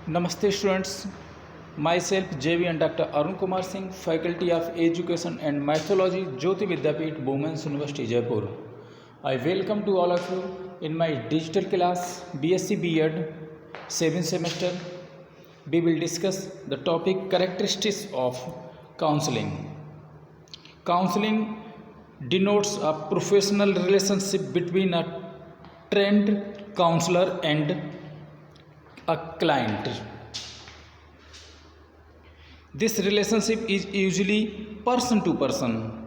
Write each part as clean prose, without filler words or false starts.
Namaste students, myself JV and Dr. Arun Kumar Singh, Faculty of Education and Mythology, Jyoti Vidyapeeth, Women's University, Jaipur. I welcome to all of you in my digital class BSc B.Ed 7th semester. We will discuss the topic characteristics of counseling. Counseling denotes a professional relationship between a trained counselor and a client. This relationship is usually person to person,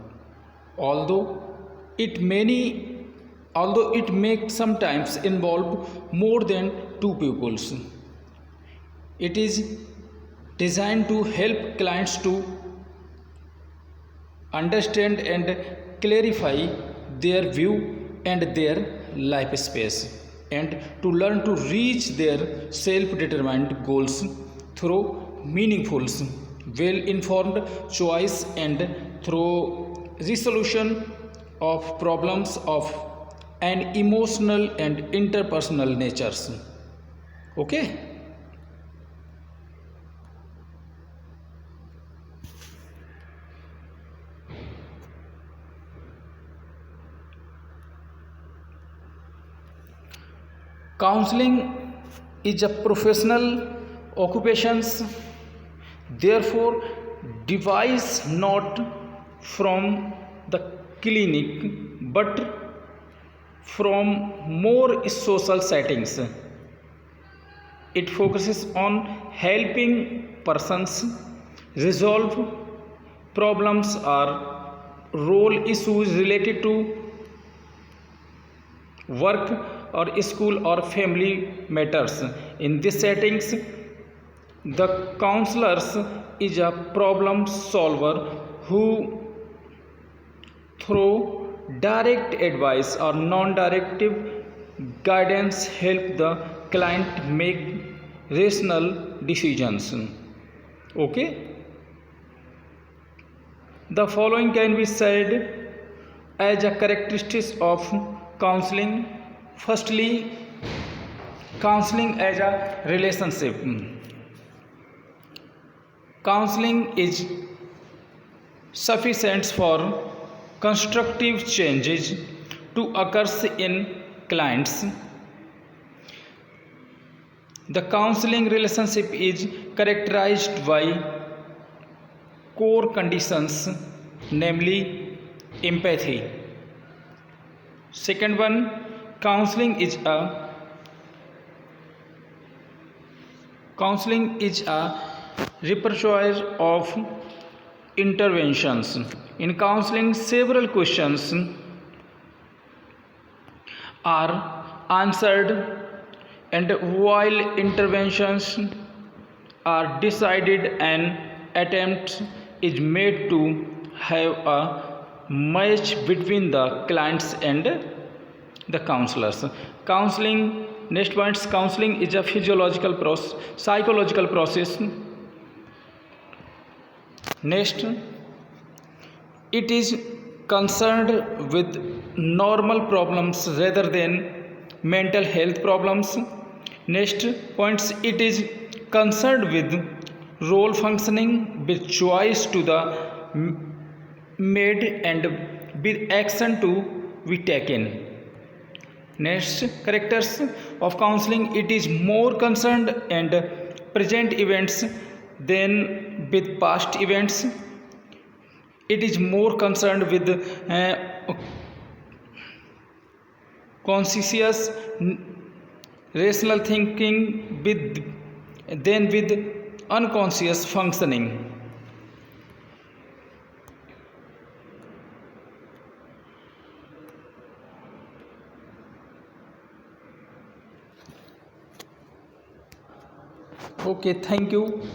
although it may sometimes involve more than two pupils. It is designed to help clients to understand and clarify their view and their life space, and to learn to reach their self-determined goals through meaningful, well-informed choice and through resolution of problems of an emotional and interpersonal natures. Okay. Counseling is a professional occupation, therefore devised not from the clinic but from more social settings. It focuses on helping persons resolve problems or role issues related to work or school or family matters. In these settings, the counselors is a problem solver who, through direct advice or non-directive guidance, help the client make rational decisions. Okay. The following can be said as a characteristics of counseling. Firstly, counseling as a relationship. Counseling is sufficient for constructive changes to occur in clients. The counseling relationship is characterized by core conditions, namely empathy. Second one, counseling is a repertoire of interventions. In counseling, several questions are answered, and while interventions are decided, an attempt is made to have a match between the clients and the counselors. Counseling, next point, counseling is a psychological process. Next, it is concerned with normal problems rather than mental health problems. Next points, it is concerned with role functioning, with choice to the made and with action to be taken. Next, characters of counseling, it is more concerned and present events than with past events. It is more concerned with conscious rational thinking than with unconscious functioning. Okay, thank you.